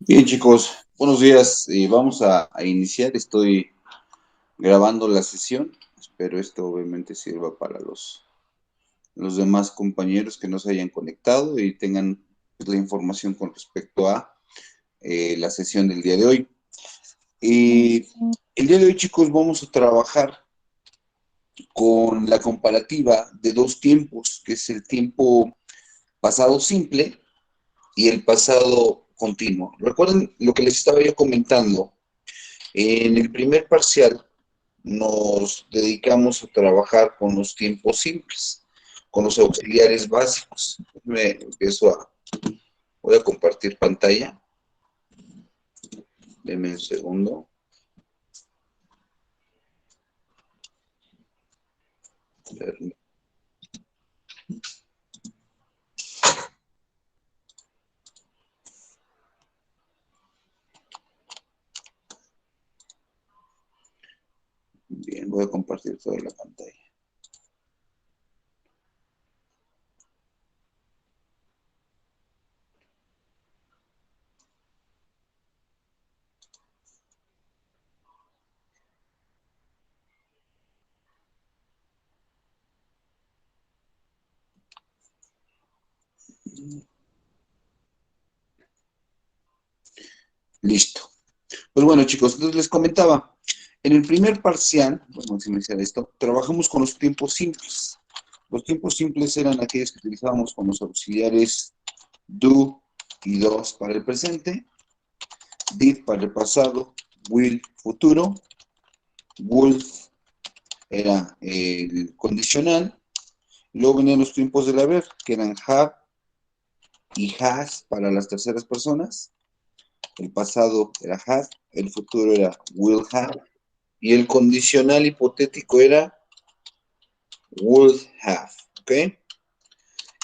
Bien, chicos, buenos días. Vamos a iniciar. Estoy grabando la sesión. Espero esto obviamente sirva para los demás compañeros que no se hayan conectado y tengan pues, la información con respecto a la sesión del día de hoy. El día de hoy, chicos, vamos a trabajar con la comparativa de dos tiempos, que es el tiempo pasado simple y el pasado continuo. Recuerden lo que les estaba yo comentando. En el primer parcial nos dedicamos a trabajar con los tiempos simples, con los auxiliares básicos. Voy a compartir pantalla. Denme un segundo. Bien, voy a compartir toda la pantalla. Listo. Pues bueno, chicos, entonces les comentaba, en el primer parcial, vamos a iniciar esto, trabajamos con los tiempos simples. Los tiempos simples eran aquellos que utilizábamos con los auxiliares do y dos para el presente, did para el pasado, will futuro, would era el condicional, luego venían los tiempos del haber, que eran have y has para las terceras personas, el pasado era had, el futuro era will have, y el condicional hipotético era would have, ¿ok?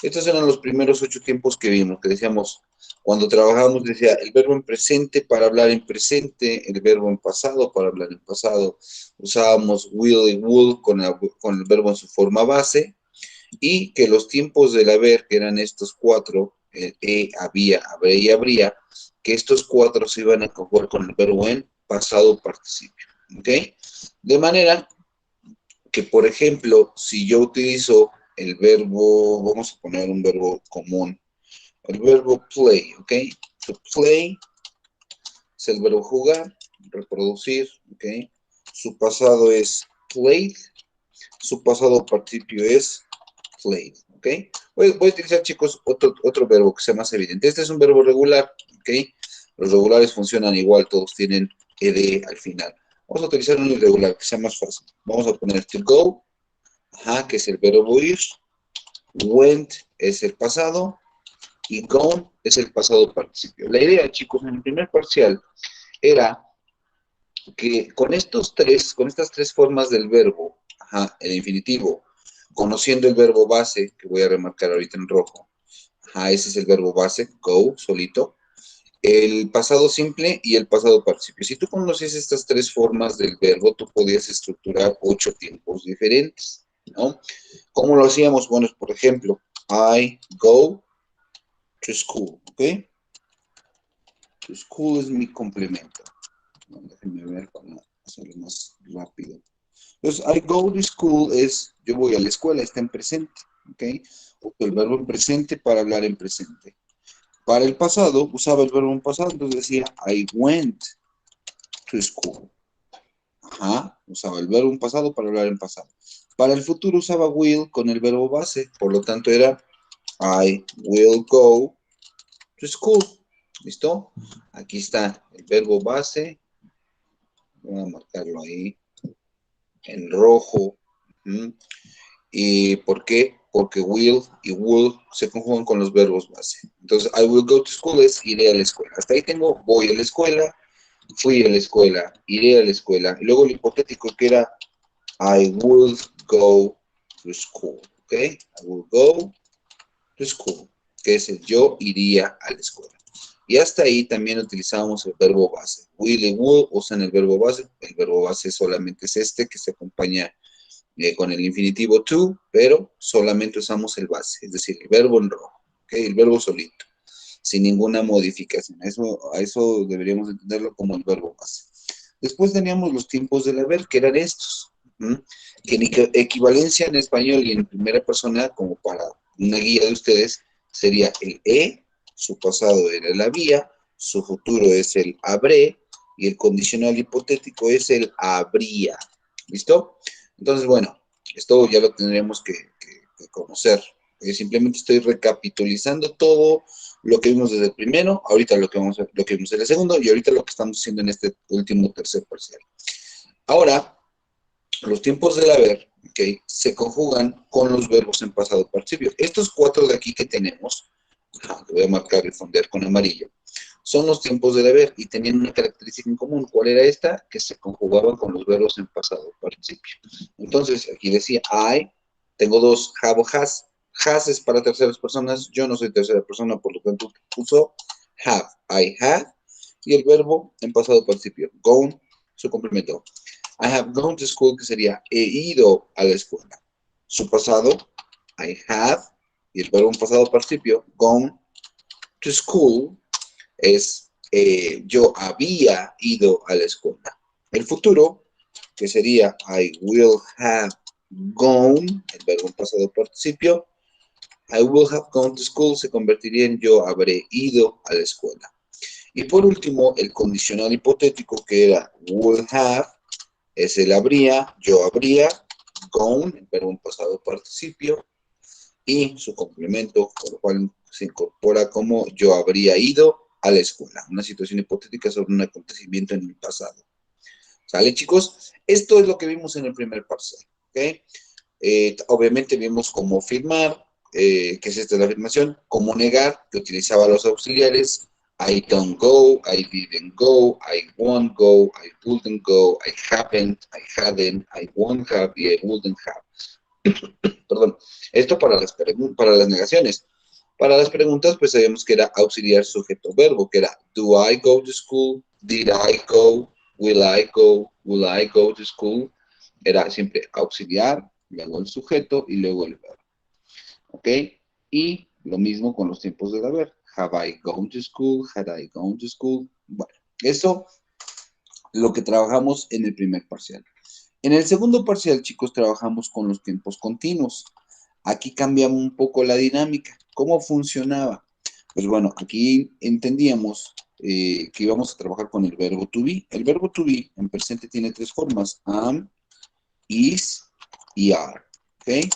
Estos eran los primeros 8 tiempos que vimos, que decíamos, cuando trabajábamos decía el verbo en presente para hablar en presente, el verbo en pasado para hablar en pasado, usábamos will y would con el verbo en su forma base, y que los tiempos del haber, que eran estos cuatro, había, habré y habría, que estos cuatro se iban a conjugar con el verbo en pasado participio, ¿ok? De manera que, por ejemplo, si yo utilizo el verbo, vamos a poner un verbo común, el verbo play, ¿ok? To play es el verbo jugar, reproducir, ¿ok? Su pasado es played, su pasado participio es played, ¿ok? Voy a utilizar, chicos, otro verbo que sea más evidente. Este es un verbo regular, ¿ok? Los regulares funcionan igual, todos tienen ed al final. Vamos a utilizar un irregular que sea más fácil. Vamos a poner to go, ajá, que es el verbo ir, went es el pasado y gone es el pasado participio. La idea, chicos, en el primer parcial era que con estas tres formas del verbo, ajá, el infinitivo, conociendo el verbo base, que voy a remarcar ahorita en rojo, ajá, ese es el verbo base, go, solito, el pasado simple y el pasado participio. Si tú conoces estas tres formas del verbo, tú podías estructurar 8 tiempos diferentes, ¿no? ¿Cómo lo hacíamos? Bueno, por ejemplo, I go to school, ¿ok? To school es mi complemento. No, déjenme ver para hacerlo más rápido. Entonces, I go to school es yo voy a la escuela, está en presente, ¿ok? Uso el verbo en presente para hablar en presente. Para el pasado, usaba el verbo en pasado, entonces decía I went to school. Ajá, usaba el verbo en pasado para hablar en pasado. Para el futuro usaba will con el verbo base, por lo tanto era I will go to school. ¿Listo? Aquí está el verbo base. Voy a marcarlo ahí en rojo. ¿Y por qué? Porque will y would se conjugan con los verbos base. Entonces, I will go to school es iré a la escuela. Hasta ahí tengo voy a la escuela, fui a la escuela, iré a la escuela. Y luego el hipotético que era I would go to school. ¿Ok? I will go to school. Que es el yo iría a la escuela. Y hasta ahí también utilizamos el verbo base. Will y would usan el verbo base. El verbo base solamente es este que se acompaña con el infinitivo to, pero solamente usamos el base, es decir, el verbo en rojo, ¿okay? El verbo solito. sin ninguna modificación. A eso deberíamos entenderlo como el verbo base. Después teníamos los tiempos del haber, que eran estos, que en equivalencia en español y en primera persona, como para una guía de ustedes, sería el su pasado era el había, su futuro es el habré, y el condicional hipotético es el habría. ¿Listo? Entonces, bueno, esto ya lo tendremos que conocer. Simplemente estoy recapitulizando todo lo que vimos desde el primero, ahorita lo que vimos en el segundo, y ahorita lo que estamos haciendo en este último tercer parcial. Ahora, los tiempos del haber, ¿okay?, se conjugan con los verbos en pasado participio. Estos cuatro de aquí que tenemos, que voy a marcar y fondear con amarillo, son los tiempos del haber y tenían una característica en común. ¿Cuál era esta? Que se conjugaban con los verbos en pasado participio. Entonces, aquí decía I, tengo dos, have o has. Has es para terceras personas, yo no soy tercera persona, por lo tanto uso have, I have, y el verbo en pasado participio, gone, su complemento. I have gone to school, que sería he ido a la escuela. Su pasado, I have, y el verbo en pasado participio, gone to school, es yo había ido a la escuela. El futuro, que sería I will have gone, el verbo en pasado participio, I will have gone to school se convertiría en yo habré ido a la escuela. Y por último, el condicional hipotético, que era will have, es el habría, yo habría, gone, el verbo en pasado participio, y su complemento, por lo cual se incorpora como yo habría ido a la escuela. Una situación hipotética sobre un acontecimiento en el pasado. ¿Sale, chicos? Esto es lo que vimos en el primer parcial. ¿Okay? Obviamente vimos cómo afirmar, que es esta la afirmación, cómo negar, que utilizaba los auxiliares, I don't go, I didn't go, I won't go, I wouldn't go, I haven't, I hadn't, I won't have, y I wouldn't have. Perdón. Esto para las negaciones. Para las preguntas, pues sabemos que era auxiliar sujeto verbo, que era do I go to school, did I go, will I go to school. Era siempre auxiliar, luego el sujeto y luego el verbo. ¿Ok? Y lo mismo con los tiempos del haber. Have I gone to school? Had I gone to school? Bueno, eso lo que trabajamos en el primer parcial. En el segundo parcial, chicos, trabajamos con los tiempos continuos. Aquí cambiamos un poco la dinámica. ¿Cómo funcionaba? Pues bueno, aquí entendíamos que íbamos a trabajar con el verbo to be. El verbo to be en presente tiene tres formas: am, is y are. ¿Ok?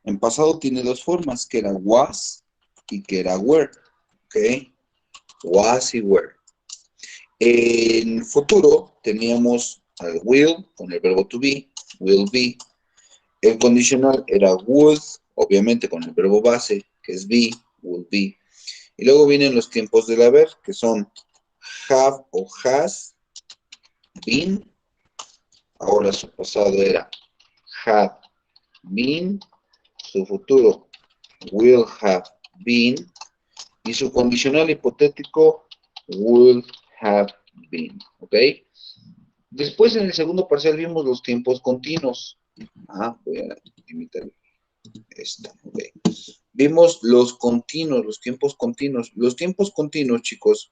En pasado tiene dos formas, que era was y que era were. ¿Ok? Was y were. En futuro teníamos al will con el verbo to be, will be. El condicional era would, obviamente con el verbo base, que es be, will be. Y luego vienen los tiempos del haber, que son have o has been. Ahora su pasado era had been. Su futuro will have been. Y su condicional hipotético would have been. ¿Ok? Después en el segundo parcial vimos los tiempos continuos. Voy a imitar esto. Ok. Vimos los continuos, los tiempos continuos. Los tiempos continuos, chicos,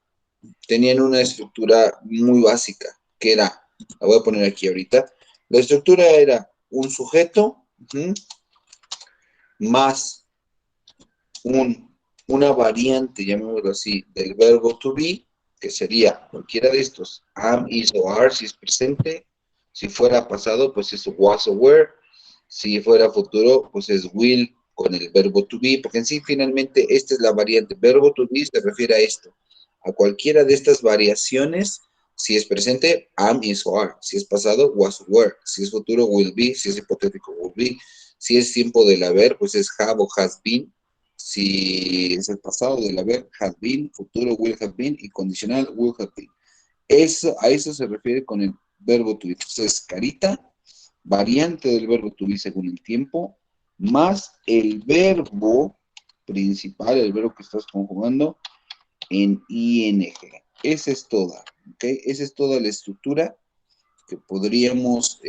tenían una estructura muy básica, que era, la voy a poner aquí ahorita, la estructura era un sujeto más una variante, llamémoslo así, del verbo to be, que sería cualquiera de estos, am, is o are, si es presente. Si fuera pasado, pues es was o were. Si fuera futuro, pues es will con el verbo to be, porque en sí finalmente esta es la variante. Verbo to be se refiere a esto, a cualquiera de estas variaciones. Si es presente, am, is o are. Si es pasado, was o were. Si es futuro, will be. Si es hipotético, will be. Si es tiempo del haber, pues es have o has been. Si es el pasado del haber, had been, futuro will have been y condicional will have been. A eso se refiere con el verbo to be. Entonces, carita, variante del verbo to be según el tiempo, más el verbo principal, el verbo que estás conjugando en ing. Esa es toda, ¿ok? Esa es toda la estructura que podríamos,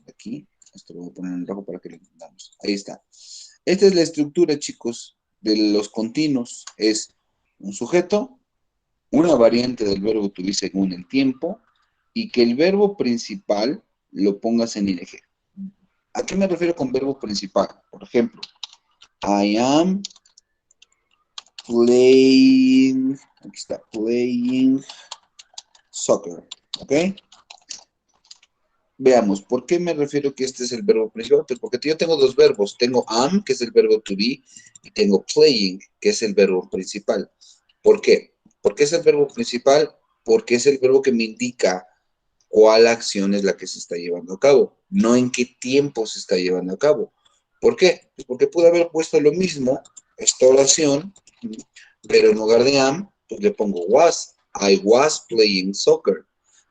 aquí, esto lo voy a poner en rojo para que lo entendamos. Ahí está. Esta es la estructura, chicos, de los continuos. Es un sujeto, una variante del verbo to be según el tiempo, y que el verbo principal lo pongas en ing. ¿A qué me refiero con verbo principal? Por ejemplo, I am playing, aquí está, playing soccer, ¿ok? Veamos, ¿por qué me refiero que este es el verbo principal? Pues porque yo tengo dos verbos, tengo am, que es el verbo to be, y tengo playing, que es el verbo principal. ¿Por qué? ¿Por qué es el verbo principal? Porque es el verbo que me indica cuál acción es la que se está llevando a cabo, no en qué tiempo se está llevando a cabo. ¿Por qué? Pues porque pude haber puesto lo mismo, esta oración, pero en lugar de am, pues le pongo was. I was playing soccer,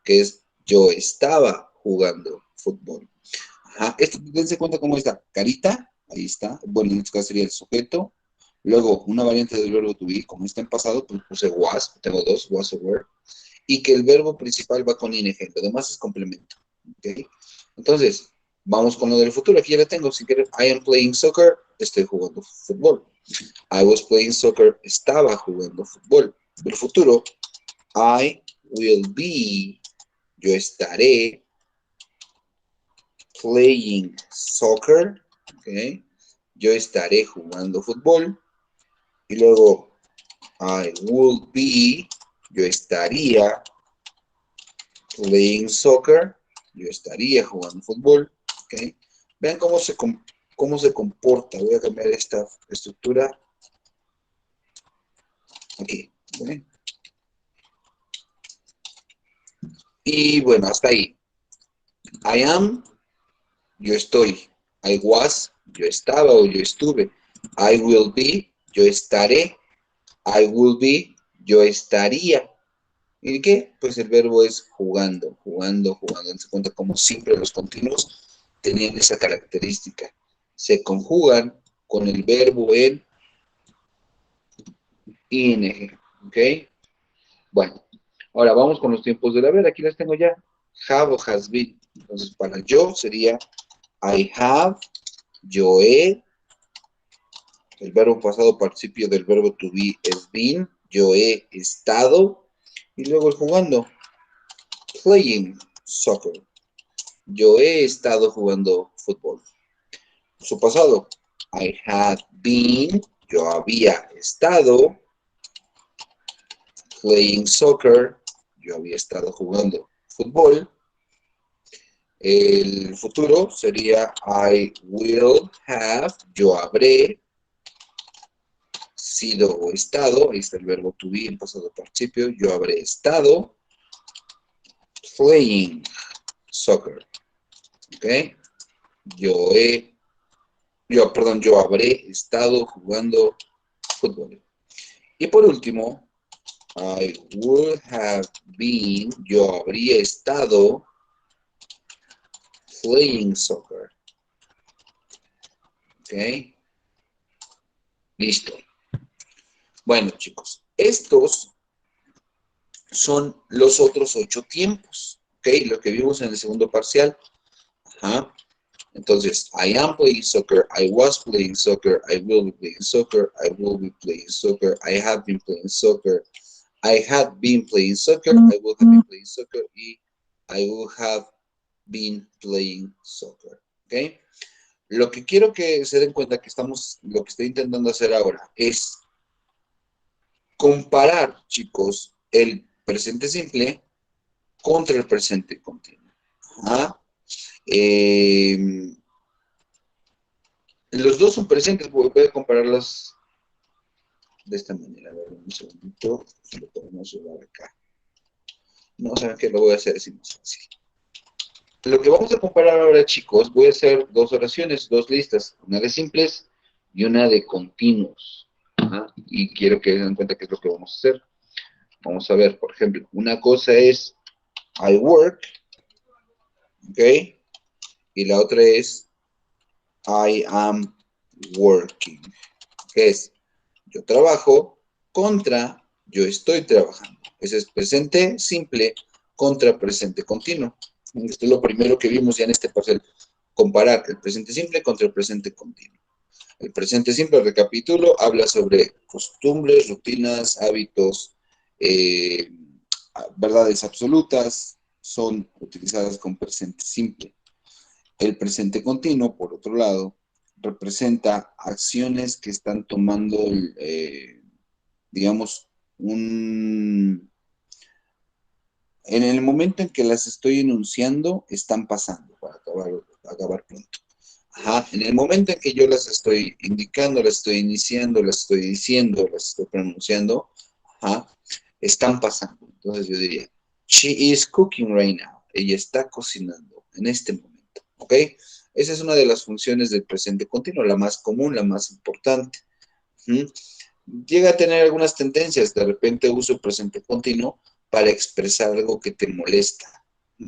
que es yo estaba jugando fútbol. Ajá. Esto, dense cuenta cómo está. Carita, ahí está. Bueno, en este caso sería el sujeto. Luego, una variante del verbo to be, como está en pasado, pues puse was, tengo dos, was or were. Y que el verbo principal va con ing, lo demás es complemento. ¿Okay? Entonces, vamos con lo del futuro. Aquí ya lo tengo. Si quieres, I am playing soccer, estoy jugando fútbol. I was playing soccer, estaba jugando fútbol. El futuro, I will be, yo estaré playing soccer, ¿ok? Yo estaré jugando fútbol. Y luego, I will be, yo estaría playing soccer, yo estaría jugando fútbol, ¿ok? Vean cómo se comporta. Voy a cambiar esta estructura aquí, ¿ok? Y bueno, hasta ahí. I am, yo estoy. I was, yo estaba o yo estuve. I will be, yo estaré. I will be, yo estaría. ¿Y qué? Pues el verbo es jugando, jugando, jugando. Se cuenta como siempre los continuos tenían esa característica. Se conjugan con el verbo en ing. ¿Ok? Bueno, ahora vamos con los tiempos del haber. Aquí las tengo ya. Have o has been. Entonces, para yo sería I have, yo he. El verbo pasado participio del verbo to be es been. Yo he estado. Y luego el jugando. Playing soccer. Yo he estado jugando fútbol. Su pasado. I had been. Yo había estado playing soccer. Yo había estado jugando fútbol. El futuro sería I will have. Yo habré sido o estado. Ahí está el verbo to be en pasado participio. Yo habré estado playing soccer. ¿Ok? Yo habré estado jugando fútbol. Y por último, I would have been, yo habría estado playing soccer. ¿Ok? Listo. Bueno, chicos, estos son los otros 8 tiempos. ¿Ok? Lo que vimos en el segundo parcial. Ajá. Entonces, I am playing soccer, I was playing soccer, I will be playing soccer, I will be playing soccer, I have been playing soccer, I had been playing soccer, I will have been playing soccer, y I will have been playing soccer. ¿Ok? Lo que quiero que se den cuenta que lo que estoy intentando hacer ahora es comparar, chicos, el presente simple contra el presente continuo. ¿Ah? Los dos son presentes, voy a compararlos de esta manera. A ver, un segundito, lo podemos llevar acá. No, saben que lo voy a hacer así más fácil. Lo que vamos a comparar ahora, chicos, voy a hacer dos oraciones, dos listas, una de simples y una de continuos. ¿Ah? Y quiero que se den cuenta qué es lo que vamos a hacer. Vamos a ver, por ejemplo, una cosa es I work, ¿ok? Y la otra es I am working, que es yo trabajo contra yo estoy trabajando. Ese es presente simple contra presente continuo. Esto es lo primero que vimos ya en este parcial. Comparar el presente simple contra el presente continuo. El presente simple, recapitulo, habla sobre costumbres, rutinas, hábitos, verdades absolutas, son utilizadas con presente simple. El presente continuo, por otro lado, representa acciones que están tomando, digamos, en el momento en que las estoy enunciando, están pasando, para acabar pronto. Ajá, en el momento en que yo las estoy indicando, las estoy iniciando, las estoy diciendo, las estoy pronunciando, ajá, están pasando. Entonces yo diría, she is cooking right now. Ella está cocinando en este momento, ¿ok? Esa es una de las funciones del presente continuo, la más común, la más importante. Llega a tener algunas tendencias, de repente uso el presente continuo para expresar algo que te molesta,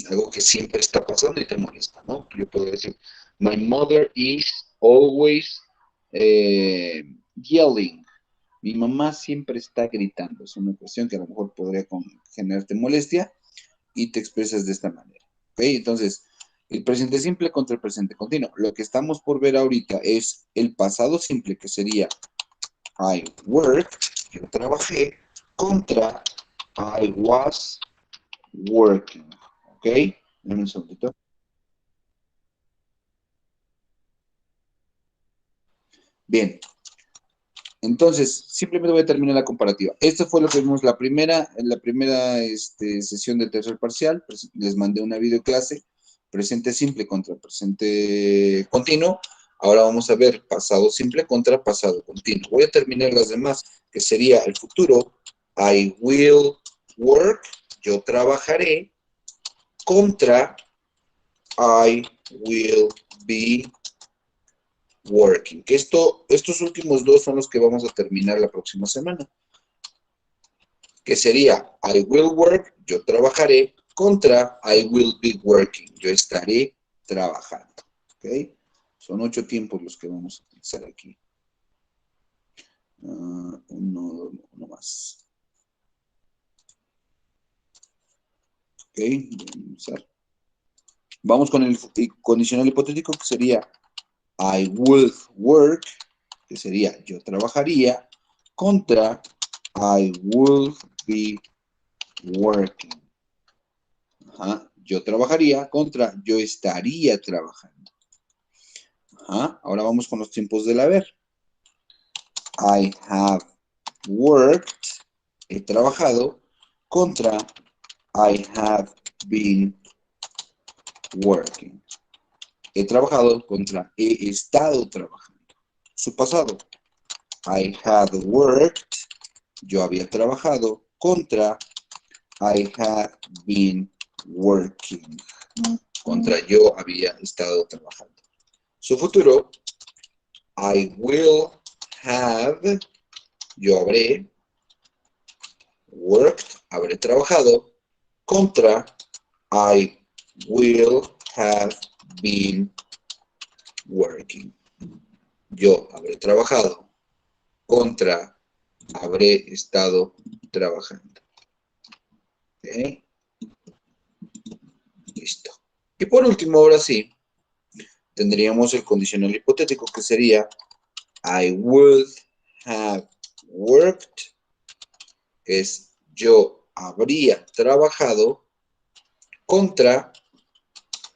algo que siempre está pasando y te molesta, ¿no? Yo puedo decir, my mother is always yelling. Mi mamá siempre está gritando. Es una cuestión que a lo mejor podría generarte molestia y te expresas de esta manera, ¿ok? Entonces, el presente simple contra el presente continuo. Lo que estamos por ver ahorita es el pasado simple, que sería I worked, yo trabajé, contra I was working. ¿Ok? Dame un segundito. Bien. Entonces, simplemente voy a terminar la comparativa. Esto fue lo que vimos en la primera sesión del tercer parcial. Les mandé una videoclase, presente simple contra presente continuo. Ahora vamos a ver pasado simple contra pasado continuo. Voy a terminar las demás, que sería el futuro. I will work, yo trabajaré, contra I will be working. Que estos últimos dos son los que vamos a terminar la próxima semana. Que sería I will work, yo trabajaré, contra I will be working, yo estaré trabajando. ¿Ok? Son 8 tiempos los que vamos a utilizar aquí. Uno más. ¿Ok? Vamos con el condicional hipotético, que sería I will work, que sería yo trabajaría, contra I will be working. Ajá. Yo trabajaría contra yo estaría trabajando. Ajá. Ahora vamos con los tiempos del haber. I have worked, he trabajado, contra I have been working. He trabajado contra he estado trabajando. Su pasado. I had worked, yo había trabajado, contra I had been working. Contra yo había estado trabajando. Su futuro, I will have, yo habré, worked, habré trabajado, contra I will have been working. Yo habré trabajado, contra habré estado trabajando. ¿Ok? Listo. Y por último, ahora sí, tendríamos el condicional hipotético, que sería I would have worked, que es yo habría trabajado, contra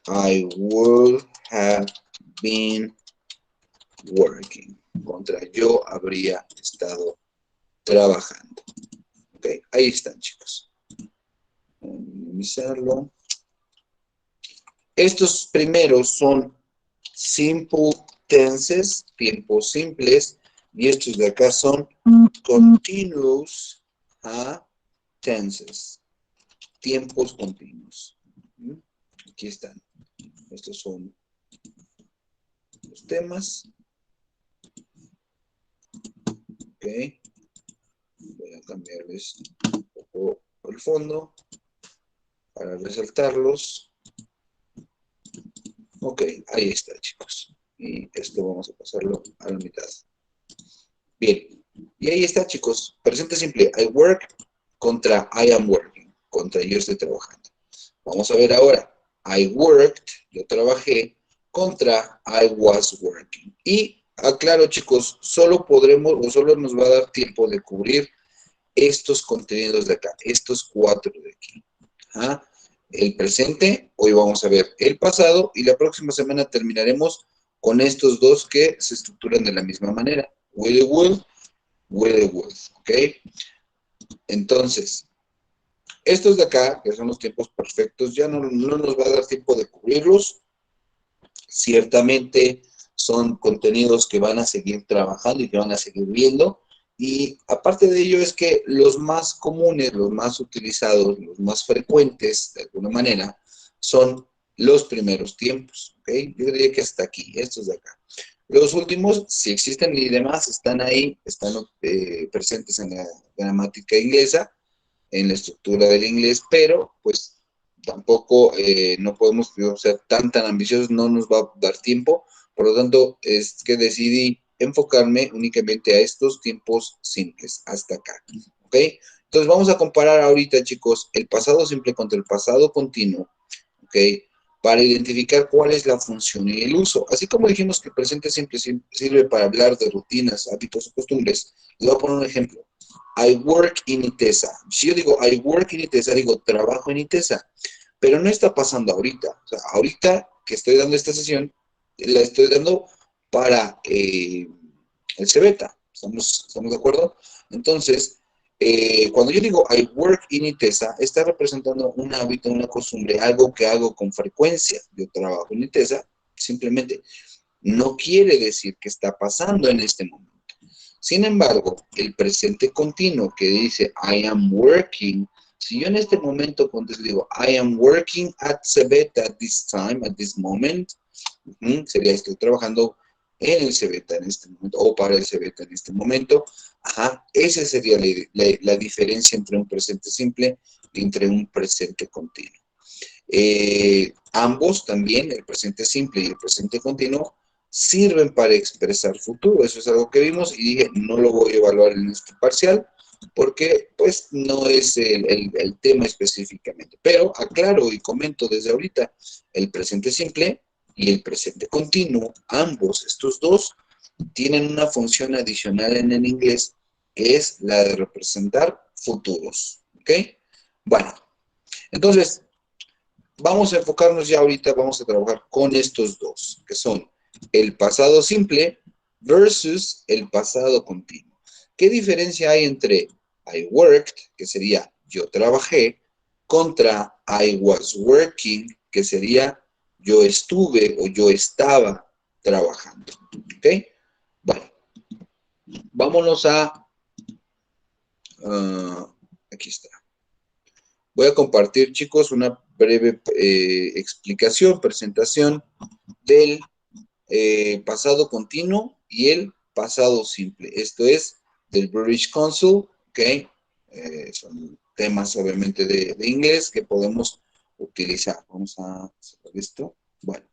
I would have been working. Contra yo habría estado trabajando. Ok, ahí están, chicos. Voy a minimizarlo. Estos primeros son simple tenses, tiempos simples, y estos de acá son continuous tenses, tiempos continuos. Aquí están. Estos son los temas. Ok. Voy a cambiarles un poco el fondo para resaltarlos. Ok, ahí está, chicos. Y esto vamos a pasarlo a la mitad. Bien. Y ahí está, chicos. Presente simple. I work contra I am working. Contra yo estoy trabajando. Vamos a ver ahora. I worked, yo trabajé, contra I was working. Y aclaro chicos, solo podremos o solo nos va a dar tiempo de cubrir estos contenidos de acá, estos 4 de aquí. ¿Ah? El presente, hoy vamos a ver el pasado y la próxima semana terminaremos con estos dos que se estructuran de la misma manera. Will, ¿ok? Entonces, estos de acá, que son los tiempos perfectos, ya no nos va a dar tiempo de cubrirlos. Ciertamente son contenidos que van a seguir trabajando y que van a seguir viendo. Y aparte de ello es que los más comunes, los más utilizados, los más frecuentes, de alguna manera, son los primeros tiempos, ¿ok? Yo diría que hasta aquí, estos de acá. Los últimos, si existen y demás, están ahí, están presentes en la gramática inglesa, en la estructura del inglés, pero pues tampoco no podemos ser tan ambiciosos, no nos va a dar tiempo, por lo tanto es que decidí enfocarme únicamente a estos tiempos simples, hasta acá, ¿ok? Entonces vamos a comparar ahorita, chicos, el pasado simple contra el pasado continuo, ¿ok? Para identificar cuál es la función y el uso. Así como dijimos que el presente simple sirve para hablar de rutinas, hábitos o costumbres, les voy a poner un ejemplo. I work in ITESA. Si yo digo I work in ITESA, digo trabajo en ITESA. Pero no está pasando ahorita. O sea, ahorita que estoy dando esta sesión, la estoy dando para el CEBETA. ¿Estamos de acuerdo? Entonces, cuando yo digo I work in ITESA, está representando un hábito, una costumbre, algo que hago con frecuencia. Yo trabajo en ITESA, simplemente no quiere decir que está pasando en este momento. Sin embargo, el presente continuo que dice I am working, si yo en este momento contesto digo I am working at CEBETA at this time, at this moment, sería estoy trabajando en el CEBETA en este momento o para el CEBETA en este momento. Ajá, esa sería la diferencia entre un presente simple y entre un presente continuo. Ambos también, el presente simple y el presente continuo, sirven para expresar futuro. Eso es algo que vimos y dije, no lo voy a evaluar en este parcial porque pues no es el tema específicamente. Pero aclaro y comento desde ahorita, el presente simple y el presente continuo, ambos, estos dos, tienen una función adicional en el inglés que es la de representar futuros. ¿Ok? Bueno, entonces, vamos a enfocarnos ya ahorita, vamos a trabajar con estos dos, que son el pasado simple versus el pasado continuo. ¿Qué diferencia hay entre I worked, que sería yo trabajé, contra I was working, que sería yo estuve o yo estaba trabajando? ¿Ok? Bueno, vámonos a... aquí está. Voy a compartir, chicos, una breve explicación, presentación del pasado continuo y el pasado simple. Esto es del British Council, ¿ok? Son temas, obviamente, de inglés que podemos utilizar. Vamos a hacer esto. Bueno,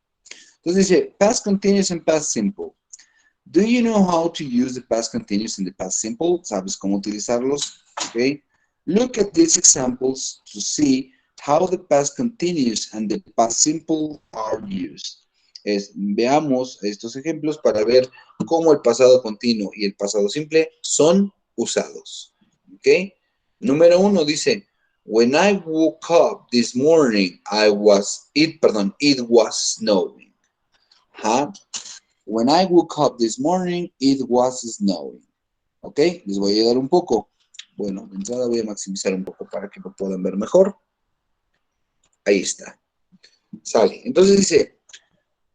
entonces dice, past continuous and past simple. Do you know how to use the past continuous and the past simple? ¿Sabes cómo utilizarlos? ¿Ok? Look at these examples to see how the past continuous and the past simple are used. Veamos estos ejemplos para ver cómo el pasado continuo y el pasado simple son usados. ¿Ok? Número 1 dice, when I woke up this morning, it was snowing. ¿Ah? When I woke up this morning, it was snowing. ¿Ok? Les voy a ayudar un poco. Bueno, de entrada voy a maximizar un poco para que lo puedan ver mejor. Ahí está. Sale. Entonces dice,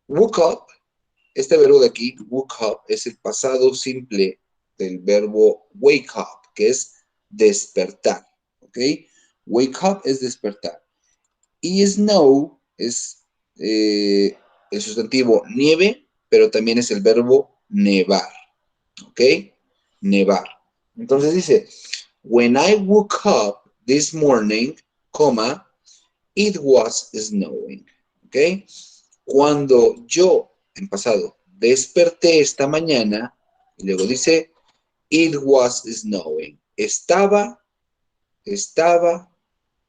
woke up, este verbo de aquí, woke up, es el pasado simple del verbo wake up, que es despertar. ¿Ok? Wake up es despertar. Y snow es el sustantivo nieve, pero también es el verbo nevar. ¿Ok? Nevar. Entonces dice, when I woke up this morning, coma, it was snowing. ¿Ok? Cuando yo, en pasado, desperté esta mañana, y luego dice, it was snowing. Estaba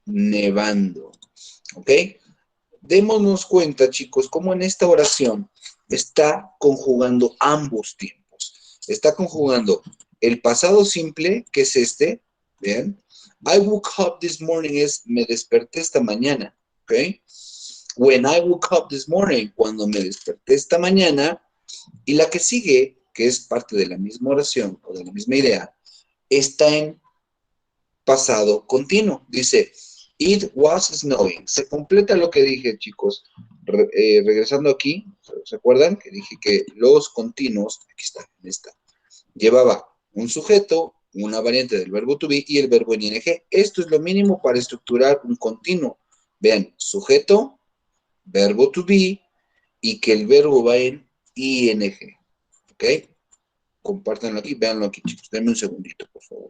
nevando. ¿Ok? Démonos cuenta, chicos, cómo en esta oración está conjugando ambos tiempos. Está conjugando el pasado simple, que es este, ¿bien? I woke up this morning es me desperté esta mañana, ¿ok? When I woke up this morning, cuando me desperté esta mañana, y la que sigue, que es parte de la misma oración o de la misma idea, está en pasado continuo. Dice, it was snowing. Se completa lo que dije, chicos. Regresando aquí, ¿se acuerdan? Que dije que los continuos, aquí está, llevaba un sujeto, una variante del verbo to be y el verbo en ing. Esto es lo mínimo para estructurar un continuo. Vean, sujeto, verbo to be y que el verbo va en ing. ¿Ok? Compártanlo aquí, véanlo aquí, chicos. Denme un segundito, por favor.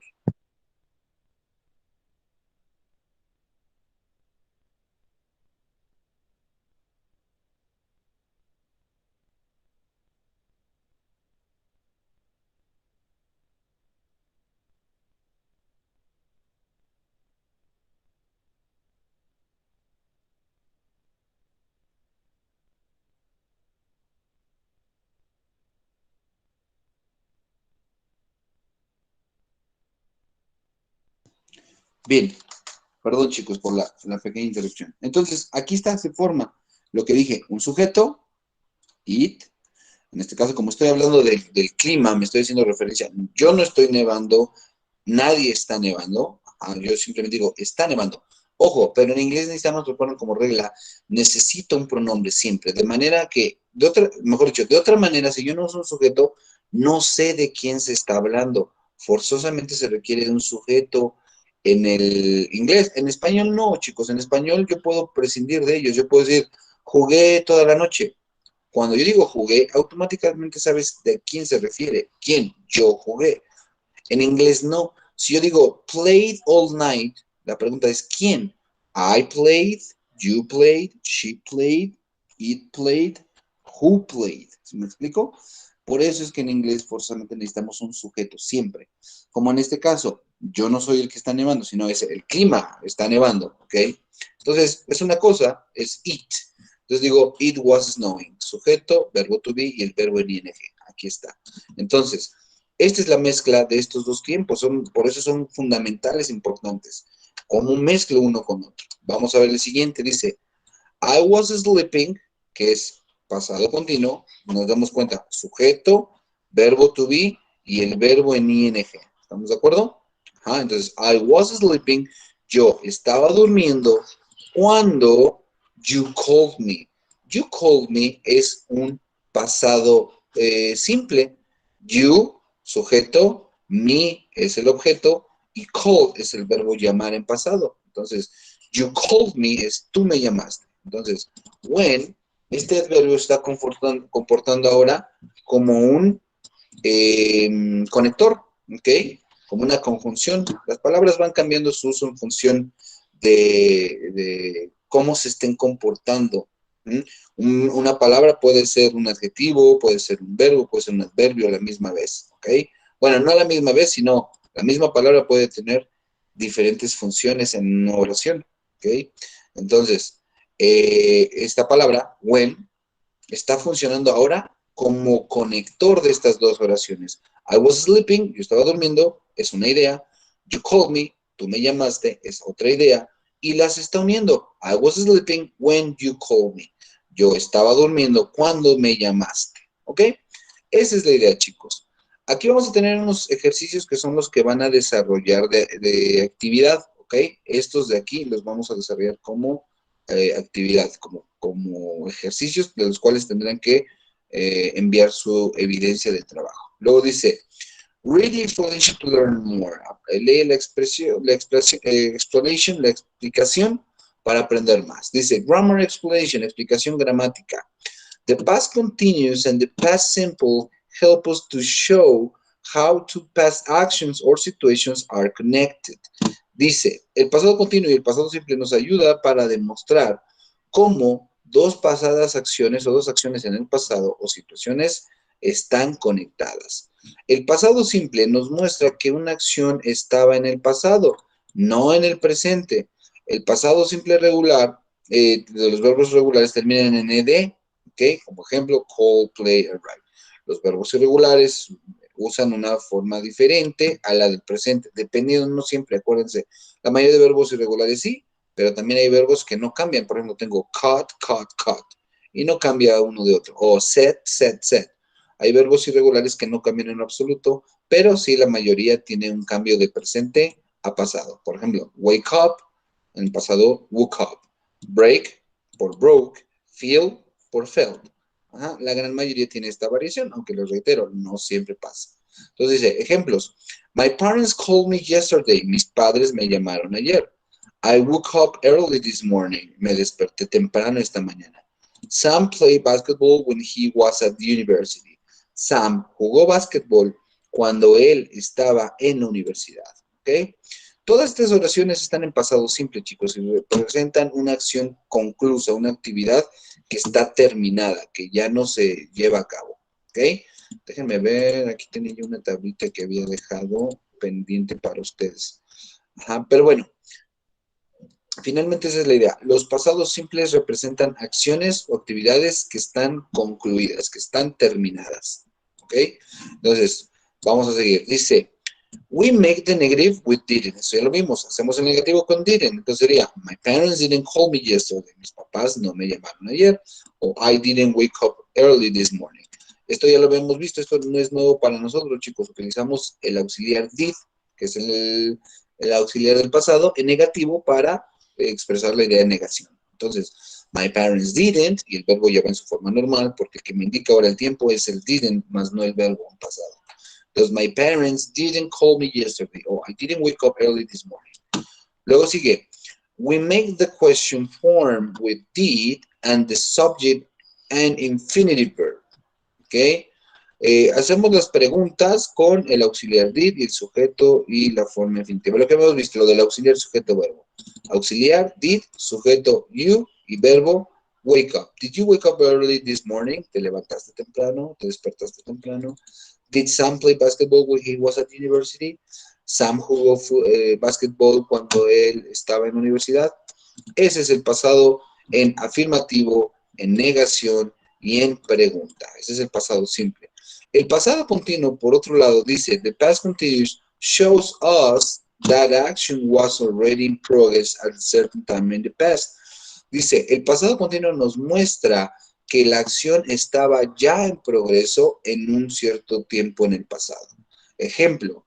Bien, perdón chicos por la pequeña interrupción. Entonces, aquí está, se forma lo que dije, un sujeto, it, en este caso, como estoy hablando del clima, me estoy haciendo referencia, yo no estoy nevando, nadie está nevando, yo simplemente digo, está nevando. Ojo, pero en inglés necesitamos poner como regla, necesito un pronombre siempre, de manera que, mejor dicho, de otra manera, si yo no uso un sujeto, no sé de quién se está hablando. Forzosamente se requiere de un sujeto en el inglés. En español no, chicos, en español yo puedo prescindir de ellos, yo puedo decir, jugué toda la noche. Cuando yo digo jugué, automáticamente sabes de quién se refiere. ¿Quién? Yo jugué. En inglés no. Si yo digo played all night, la pregunta es ¿quién? I played, you played, she played, it played, who played. ¿Sí me explico? Por eso es que en inglés forzosamente necesitamos un sujeto siempre. Como en este caso, yo no soy el que está nevando, sino es el clima está nevando, ¿ok? Entonces, es una cosa, es it. Entonces digo, it was snowing. Sujeto, verbo to be y el verbo en ing. Aquí está. Entonces, esta es la mezcla de estos dos tiempos, por eso son fundamentales, importantes. ¿Cómo mezclo uno con otro? Vamos a ver el siguiente, dice, I was sleeping, que es pasado continuo, nos damos cuenta, sujeto, verbo to be y el verbo en ing. ¿Estamos de acuerdo? Ajá, entonces, I was sleeping, yo estaba durmiendo cuando you called me. You called me es un pasado simple. You, sujeto, me es el objeto y call es el verbo llamar en pasado. Entonces, you called me es tú me llamaste. Entonces, when, este adverbio está comportando ahora como un conector, ¿ok? Como una conjunción. Las palabras van cambiando su uso en función de cómo se estén comportando. Una palabra puede ser un adjetivo, puede ser un verbo, puede ser un adverbio a la misma vez, ¿ok? Bueno, no a la misma vez, sino la misma palabra puede tener diferentes funciones en una oración, ¿ok? Entonces, esta palabra, when, está funcionando ahora como conector de estas dos oraciones. I was sleeping, yo estaba durmiendo, es una idea. You called me, tú me llamaste, es otra idea. Y las está uniendo. I was sleeping when you called me. Yo estaba durmiendo cuando me llamaste. ¿Ok? Esa es la idea, chicos. Aquí vamos a tener unos ejercicios que son los que van a desarrollar de actividad. ¿Ok? Estos de aquí los vamos a desarrollar como actividad, como ejercicios de los cuales tendrán que enviar su evidencia de trabajo. Luego dice, read the explanation to learn more. Lee la expresión, explanation, la explicación para aprender más. Dice, grammar explanation, explicación gramática. The past continuous and the past simple help us to show how two past actions or situations are connected. Dice, el pasado continuo y el pasado simple nos ayuda para demostrar cómo dos pasadas acciones o dos acciones en el pasado o situaciones están conectadas. El pasado simple nos muestra que una acción estaba en el pasado, no en el presente. El pasado simple regular, de los verbos regulares terminan en ed, ¿ok? ¿ok? Como ejemplo, call, play, and write. Los verbos irregulares usan una forma diferente a la del presente, dependiendo, no siempre, acuérdense, la mayoría de verbos irregulares sí, pero también hay verbos que no cambian. Por ejemplo, tengo cut, cut, cut, y no cambia uno de otro. O set, set, set. Hay verbos irregulares que no cambian en lo absoluto, pero sí la mayoría tiene un cambio de presente a pasado. Por ejemplo, wake up, en el pasado, woke up. Break, por broke. Feel, por felt. Ajá, la gran mayoría tiene esta variación, aunque les reitero, no siempre pasa. Entonces dice, ejemplos. My parents called me yesterday. Mis padres me llamaron ayer. I woke up early this morning. Me desperté temprano esta mañana. Sam played basketball when he was at the university. Sam jugó básquetbol cuando él estaba en la universidad. ¿Ok? Todas estas oraciones están en pasado simple, chicos, y representan una acción conclusa, una actividad que está terminada, que ya no se lleva a cabo. ¿Ok? Déjenme ver, aquí tenía yo una tablita que había dejado pendiente para ustedes. Ajá, pero bueno, finalmente esa es la idea. Los pasados simples representan acciones o actividades que están concluidas, que están terminadas. ¿Ok? Entonces, vamos a seguir. Dice, we make the negative with didn't. Eso ya lo vimos. Hacemos el negativo con didn't. Entonces sería, my parents didn't call me yesterday. Mis papás no me llamaron ayer. O I didn't wake up early this morning. Esto ya lo habíamos visto. Esto no es nuevo para nosotros, chicos. Utilizamos el auxiliar did, que es el auxiliar del pasado, en negativo para expresar la idea de negación. Entonces, my parents didn't, y el verbo ya va en su forma normal, porque el que me indica ahora el tiempo es el didn't, más no el verbo en pasado. Entonces, my parents didn't call me yesterday, or I didn't wake up early this morning. Luego sigue, we make the question form with did and the subject and infinitive verb. ¿Ok? Hacemos las preguntas con el auxiliar did y el sujeto y la forma infinitiva. Lo que hemos visto, lo del auxiliar, sujeto, verbo. Auxiliar, did, sujeto, you y verbo, wake up. Did you wake up early this morning? ¿Te levantaste temprano? ¿Te despertaste temprano? Did Sam play basketball when he was at university? Sam jugó basketball cuando él estaba en la universidad. Ese es el pasado en afirmativo, en negación y en pregunta. Ese es el pasado simple. El pasado continuo, por otro lado, dice, the past continuous shows us that action was already in progress at a certain time in the past. Dice, el pasado continuo nos muestra que la acción estaba ya en progreso en un cierto tiempo en el pasado. Ejemplo,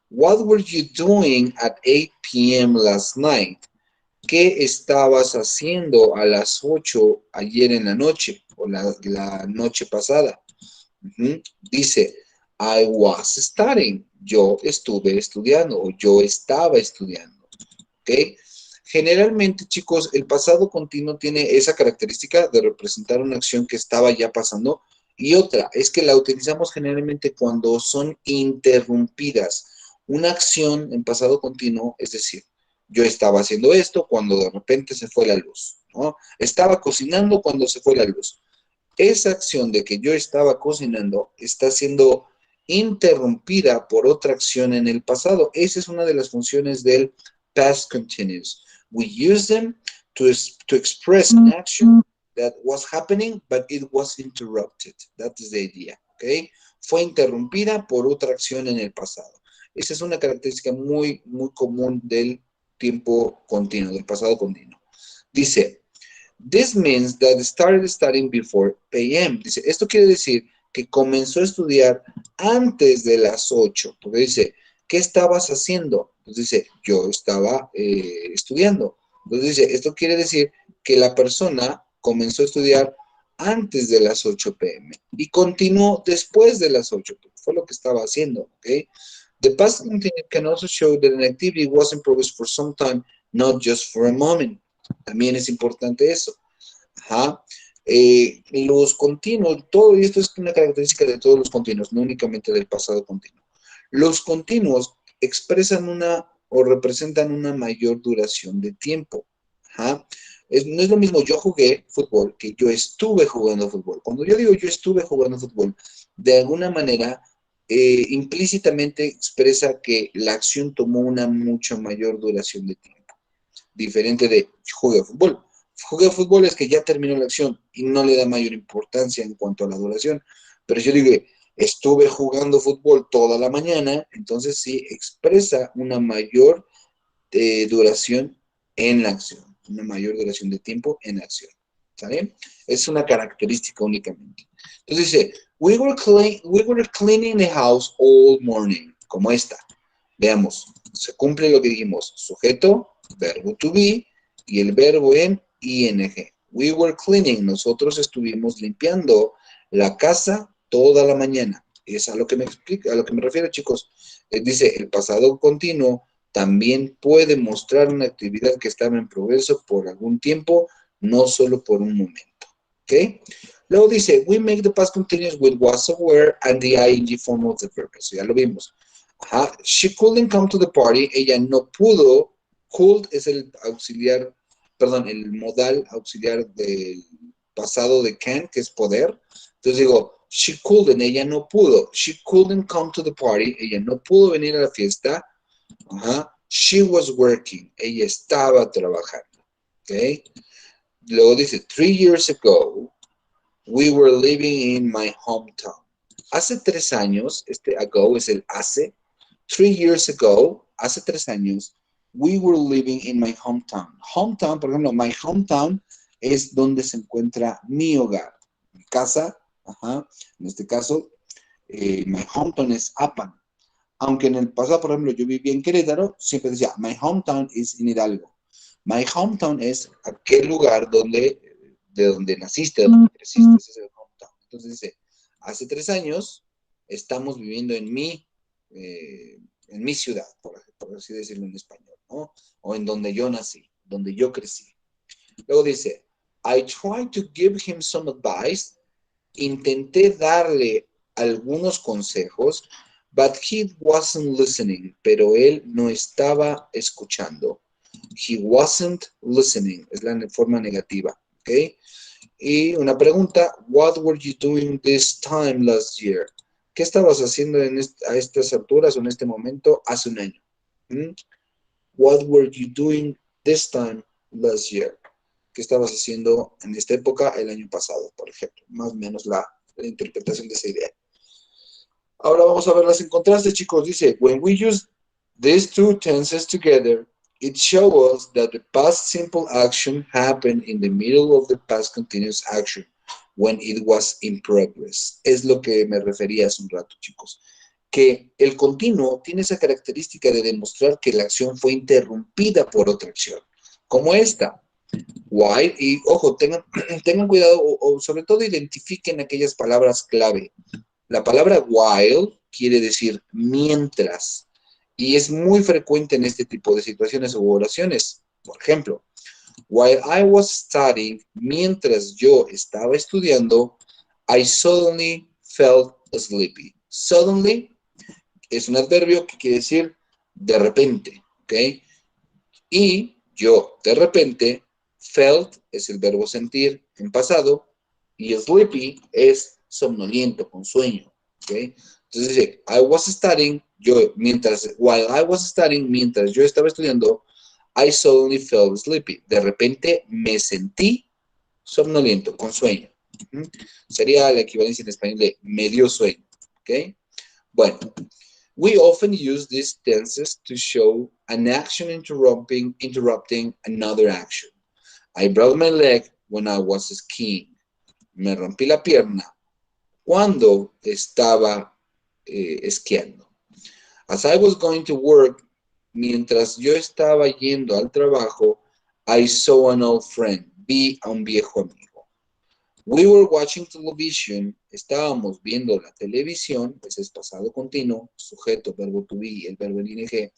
what were you doing at 8 p.m. last night? ¿Qué estabas haciendo a las 8 ayer en la noche o la noche pasada? Dice, I was studying. Yo estuve estudiando o yo estaba estudiando. ¿Ok? Generalmente, chicos, el pasado continuo tiene esa característica de representar una acción que estaba ya pasando y otra es que la utilizamos generalmente cuando son interrumpidas. Una acción en pasado continuo, es decir, yo estaba haciendo esto cuando de repente se fue la luz, ¿no? Estaba cocinando cuando se fue la luz. Esa acción de que yo estaba cocinando está siendo interrumpida por otra acción en el pasado. Esa es una de las funciones del past continuous. We use them to express an action that was happening, but it was interrupted. That is the idea, ¿ok? Fue interrumpida por otra acción en el pasado. Esa es una característica muy, muy común del tiempo continuo, del pasado continuo. Dice, this means that started studying before p.m. Dice, esto quiere decir que comenzó a estudiar antes de las 8. Porque dice, ¿qué estabas haciendo? Entonces dice, yo estaba estudiando. Entonces dice, esto quiere decir que la persona comenzó a estudiar antes de las 8 p.m. y continuó después de las 8, porque fue lo que estaba haciendo, ¿ok? The past continuous can also show that an activity was in progress for some time, not just for a moment. También es importante eso. Ajá. Los continuos, todo esto es una característica de todos los continuos, no únicamente del pasado continuo. Los continuos expresan una o representan una mayor duración de tiempo. Ajá. No es lo mismo yo jugué fútbol que yo estuve jugando fútbol. Cuando yo digo yo estuve jugando fútbol, de alguna manera implícitamente expresa que la acción tomó una mucho mayor duración de tiempo. Diferente de jugué fútbol. jugué fútbol es que ya terminó la acción y no le da mayor importancia en cuanto a la duración. Pero yo digo, estuve jugando fútbol toda la mañana, entonces sí expresa una mayor duración en la acción, una mayor duración de tiempo en la acción. ¿Sale? Es una característica únicamente. Entonces dice, we were cleaning the house all morning, como esta. Veamos, se cumple lo que dijimos, sujeto, verbo to be y el verbo en ing. We were cleaning, nosotros estuvimos limpiando la casa toda la mañana. Es a lo que me explica, a lo que me refiero, chicos. Dice, el pasado continuo también puede mostrar una actividad que estaba en progreso por algún tiempo, no solo por un momento. ¿Ok? Luego dice, we make the past continuous with was or were and the ing form of the verb. Eso ya lo vimos. Ajá. She couldn't come to the party. Ella no pudo. Could es el auxiliar, perdón, el modal auxiliar del pasado de can, que es poder. Entonces digo, she couldn't, ella no pudo. She couldn't come to the party. Ella no pudo venir a la fiesta. Ajá. She was working. Ella estaba trabajando. ¿Ok? Luego dice, 3 years ago, we were living in my hometown. Hace 3 años, este ago es el hace. 3 years ago, hace 3 años, we were living in my hometown. Hometown, por ejemplo, my hometown es donde se encuentra mi hogar. Mi casa, ajá, en este caso, my hometown es Apan. Aunque en el pasado, por ejemplo, yo vivía en Querétaro, siempre decía, my hometown is in Hidalgo. My hometown es aquel lugar de donde naciste, de donde creciste, ese es el hometown. Entonces dice, hace 3 años estamos viviendo en mi ciudad, por así decirlo en español, ¿no? O en donde yo nací, donde yo crecí. Luego dice, I tried to give him some advice. Intenté darle algunos consejos, but he wasn't listening, pero él no estaba escuchando. He wasn't listening, es la forma negativa, ¿ok? Y una pregunta, what were you doing this time last year? ¿Qué estabas haciendo a estas alturas o en este momento hace un año? ¿Mm? What were you doing this time last year? ¿Qué estabas haciendo en esta época el año pasado, por ejemplo? Más o menos la interpretación de esa idea. Ahora vamos a ver las en contraste, chicos. Dice, when we use these two tenses together, it shows us that the past simple action happened in the middle of the past continuous action when it was in progress. Es lo que me refería hace un rato, chicos. Que el continuo tiene esa característica de demostrar que la acción fue interrumpida por otra acción, como esta. While, y ojo, tengan cuidado o sobre todo identifiquen aquellas palabras clave. La palabra while quiere decir mientras y es muy frecuente en este tipo de situaciones u oraciones. Por ejemplo, while I was studying, mientras yo estaba estudiando, I suddenly felt sleepy. Suddenly es un adverbio que quiere decir de repente, ¿ok? Y yo de repente, felt es el verbo sentir en pasado y sleepy es somnoliento, con sueño, ¿ok? Entonces dice, I was studying, while I was studying, mientras yo estaba estudiando, I suddenly felt sleepy. De repente me sentí somnoliento, con sueño. Sería la equivalencia en español de medio sueño, ¿ok? Bueno, we often use these tenses to show an action interrupting another action. I broke my leg when I was skiing. Me rompí la pierna cuando estaba esquiando. As I was going to work, mientras yo estaba yendo al trabajo, I saw an old friend. Vi a un viejo amigo. We were watching television. Estábamos viendo la televisión. Ese es pasado continuo, sujeto, verbo to be, el verbo en ing.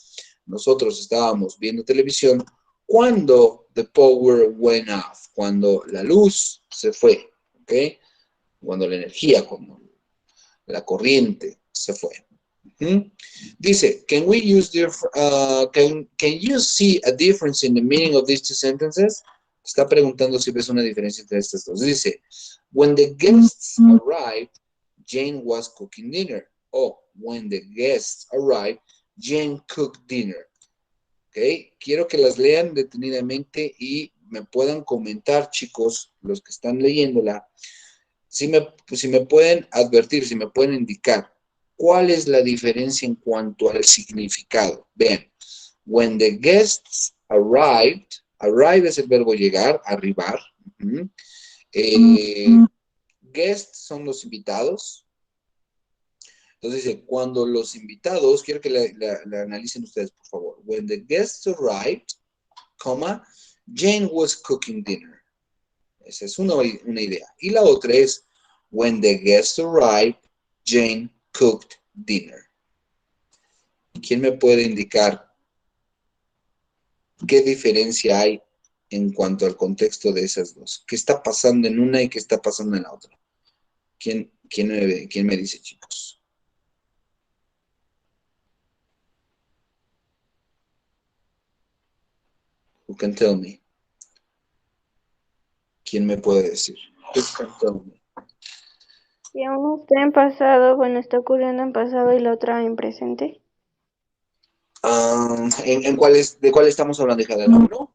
Nosotros estábamos viendo televisión cuando the power went off, cuando la luz se fue, ¿ok? Cuando la energía, cuando la corriente se fue. Dice, can you see a difference in the meaning of these two sentences? Está preguntando si ves una diferencia entre estas dos. Dice, when the guests arrived, Jane was cooking dinner. O, when the guests arrived, Jane cooked dinner. ¿Ok? Quiero que las lean detenidamente y me puedan comentar, chicos, los que están leyéndola, si me pueden advertir, si me pueden indicar cuál es la diferencia en cuanto al significado. Vean, when the guests arrived, arrive es el verbo llegar, arribar. Guests son los invitados. Entonces dice, cuando los invitados, quiero que la analicen ustedes, por favor. When the guests arrived, comma, Jane was cooking dinner. Esa es una idea. Y la otra es, when the guests arrived, Jane cooked dinner. ¿Quién me puede indicar qué diferencia hay en cuanto al contexto de esas dos? ¿Qué está pasando en una y qué está pasando en la otra? ¿Quién me dice, chicos? Who can tell me? ¿Quién me puede decir? Who can tell me? Si uno está en pasado, bueno, está ocurriendo en pasado y la otra en presente. ¿De cuál estamos hablando, hija de la 1?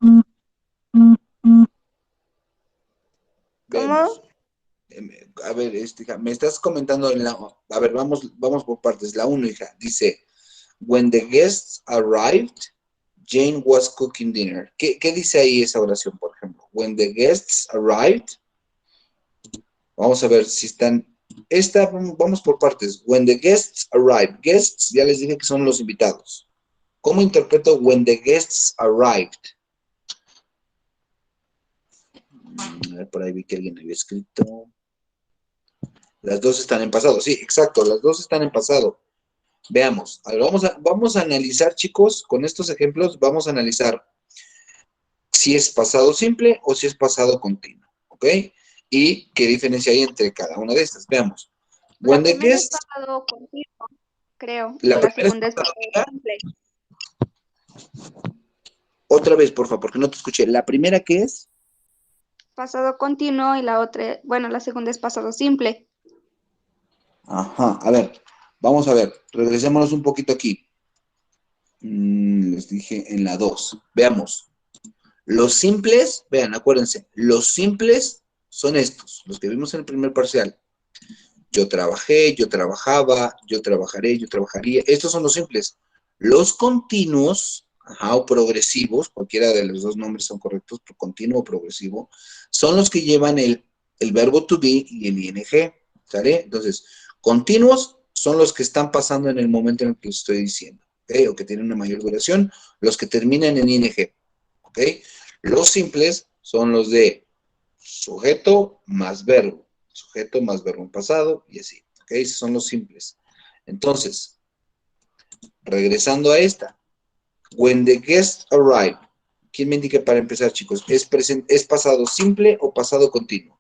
Veamos. A ver, hija, me estás comentando en la... A ver, vamos por partes. La 1, hija, dice, when the guests arrived, Jane was cooking dinner. ¿Qué dice ahí esa oración, por ejemplo? When the guests arrived, vamos a ver si están... vamos por partes. When the guests arrived. Guests, ya les dije que son los invitados. ¿Cómo interpreto when the guests arrived? A ver, por ahí vi que alguien había escrito. Las dos están en pasado. Sí, exacto, las dos están en pasado. Veamos. A ver, vamos a analizar, chicos, con estos ejemplos, vamos a analizar si es pasado simple o si es pasado continuo. ¿Ok? Y qué diferencia hay entre cada una de estas. Veamos. La primera es pasado continuo, creo, y la segunda es pasado simple. Otra vez, por favor, porque no te escuché. ¿La primera qué es? Pasado continuo y la otra, bueno, la segunda es pasado simple. Ajá, a ver, vamos a ver. Regresémonos un poquito aquí. Les dije en la 2. Veamos. Los simples, vean, acuérdense, los simples son estos, los que vimos en el primer parcial. Yo trabajé, yo trabajaba, yo trabajaré, yo trabajaría. Estos son los simples. Los continuos, o progresivos, cualquiera de los dos nombres son correctos, pero continuo o progresivo, son los que llevan el verbo to be y el ing. ¿Sale? Entonces, continuos son los que están pasando en el momento en el que estoy diciendo, ¿ok? O que tienen una mayor duración, los que terminan en ing, ¿ok? Los simples son los de sujeto más verbo en pasado y así. ¿Ok? Esos son los simples. Entonces, regresando a esta. When the guests arrive. ¿Quién me indica para empezar, chicos? ¿Es pasado simple o pasado continuo?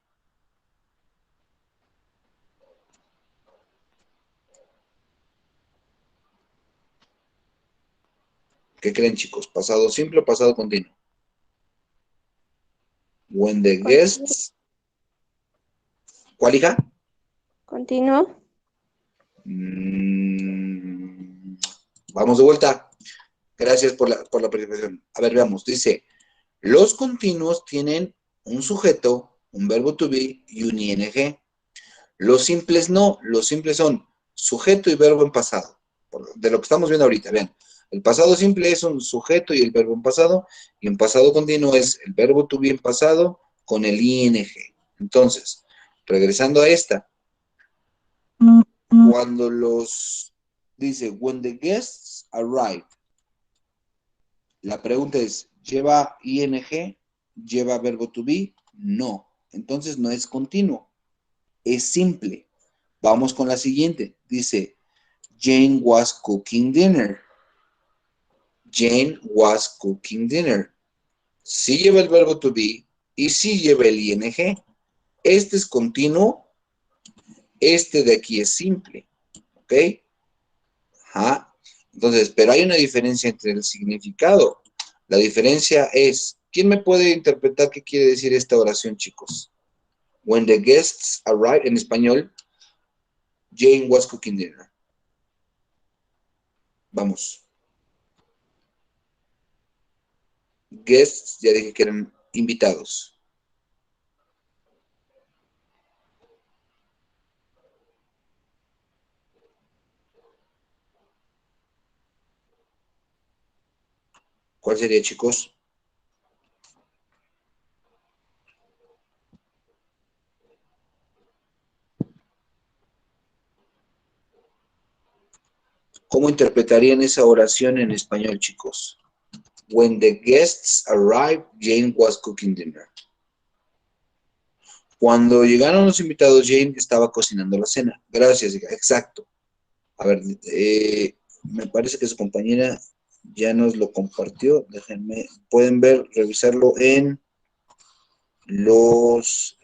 ¿Qué creen, chicos? ¿Pasado simple o pasado continuo? When the guests... ¿Cuál, hija? Continuo. Vamos de vuelta. Gracias por la participación. A ver, veamos. Dice, los continuos tienen un sujeto, un verbo to be y un ing. Los simples no. Los simples son sujeto y verbo en pasado. De lo que estamos viendo ahorita, vean. El pasado simple es un sujeto y el verbo en pasado, y en pasado continuo es el verbo to be en pasado con el ing. Entonces, regresando a esta, cuando dice, when the guests arrive, la pregunta es, ¿lleva ing? ¿Lleva verbo to be? No. Entonces no es continuo, es simple. Vamos con la siguiente. Dice, Jane was cooking dinner. Jane was cooking dinner. Sí lleva el verbo to be y sí lleva el ing. Este es continuo, este de aquí es simple. ¿Ok? Ajá. Entonces, pero hay una diferencia entre el significado. La diferencia es, ¿quién me puede interpretar qué quiere decir esta oración, chicos? When the guests arrive, en español, Jane was cooking dinner. Vamos. Guests, ya dije que eran invitados. ¿Cuál sería, chicos? ¿Cómo interpretarían esa oración en español, chicos? When the guests arrived, Jane was cooking dinner. Cuando llegaron los invitados, Jane estaba cocinando la cena. Gracias, exacto. A ver, me parece que su compañera ya nos lo compartió. Déjenme, pueden ver, revisarlo en los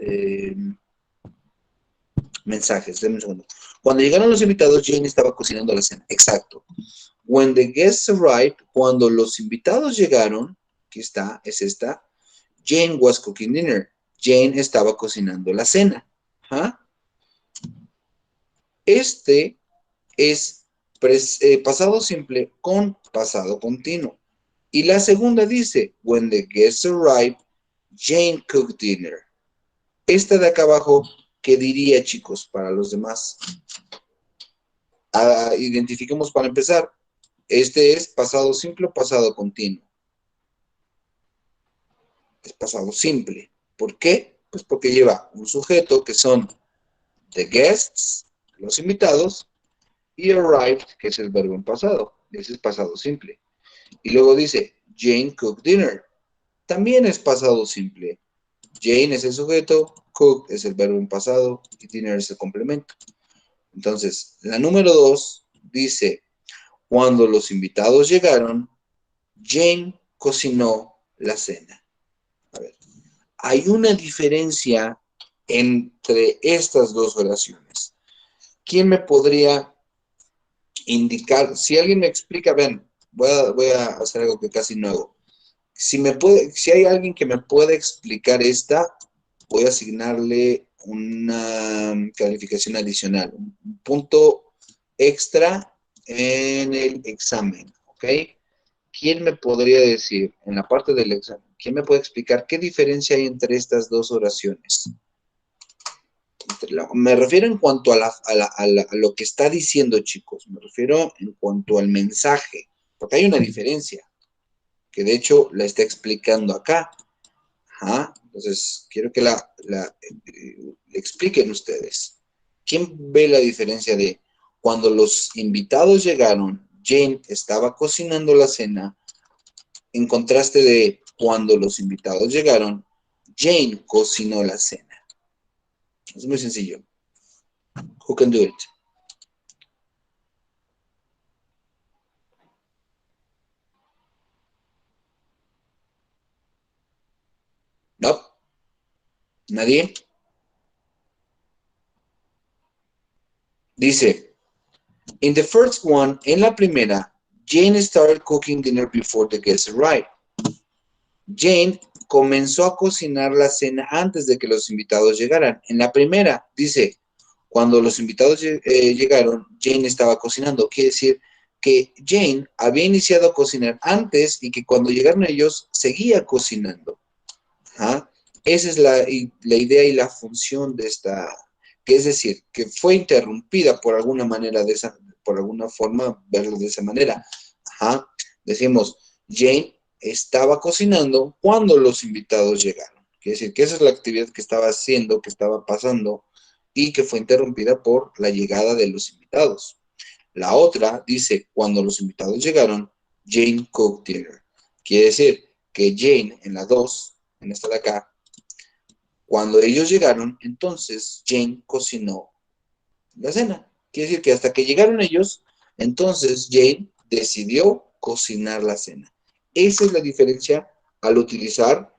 mensajes. Denme un segundo. Cuando llegaron los invitados, Jane estaba cocinando la cena. Exacto. When the guests arrived, cuando los invitados llegaron, aquí está, es esta, Jane was cooking dinner. Jane estaba cocinando la cena. ¿Ah? Este es pasado simple con pasado continuo. Y la segunda dice, when the guests arrived, Jane cooked dinner. Esta de acá abajo, ¿qué diría, chicos, para los demás? Identifiquemos para empezar. Este es pasado simple o pasado continuo. Es pasado simple. ¿Por qué? Pues porque lleva un sujeto que son the guests, los invitados, y arrived, que es el verbo en pasado. Ese es pasado simple. Y luego dice, Jane cooked dinner. También es pasado simple. Jane es el sujeto, cook es el verbo en pasado y dinner es el complemento. Entonces, la número 2 dice, cuando los invitados llegaron, Jane cocinó la cena. A ver, hay una diferencia entre estas dos oraciones. ¿Quién me podría indicar? Si alguien me explica, ven, voy a hacer algo que casi no hago. Si hay alguien que me pueda explicar esta, voy a asignarle una calificación adicional, un punto extra en el examen, ¿ok? ¿Quién me podría decir, en la parte del examen, quién me puede explicar qué diferencia hay entre estas dos oraciones? Me refiero en cuanto a lo que está diciendo, chicos, me refiero en cuanto al mensaje, porque hay una diferencia, que de hecho la está explicando acá. Ajá. Entonces, quiero que la expliquen ustedes. ¿Quién ve la diferencia de cuando los invitados llegaron, Jane estaba cocinando la cena, en contraste de cuando los invitados llegaron, Jane cocinó la cena? Es muy sencillo. Who can do it? No. ¿Nadie? Dice, in the first one, en la primera, Jane started cooking dinner before the guests arrived. Jane comenzó a cocinar la cena antes de que los invitados llegaran. En la primera, dice, cuando los invitados llegaron, Jane estaba cocinando. Quiere decir que Jane había iniciado a cocinar antes y que cuando llegaron ellos, seguía cocinando. ¿Ah? Esa es la idea y la función de esta, que es decir, que fue interrumpida por alguna manera, por alguna forma, verlo de esa manera. Ajá. Decimos, Jane estaba cocinando cuando los invitados llegaron. Quiere decir que esa es la actividad que estaba haciendo, que estaba pasando y que fue interrumpida por la llegada de los invitados. La otra dice, cuando los invitados llegaron, Jane cooked dinner. Quiere decir que Jane en la 2, en esta de acá, cuando ellos llegaron, entonces Jane cocinó la cena. Quiere decir que hasta que llegaron ellos, entonces Jane decidió cocinar la cena. Esa es la diferencia al utilizar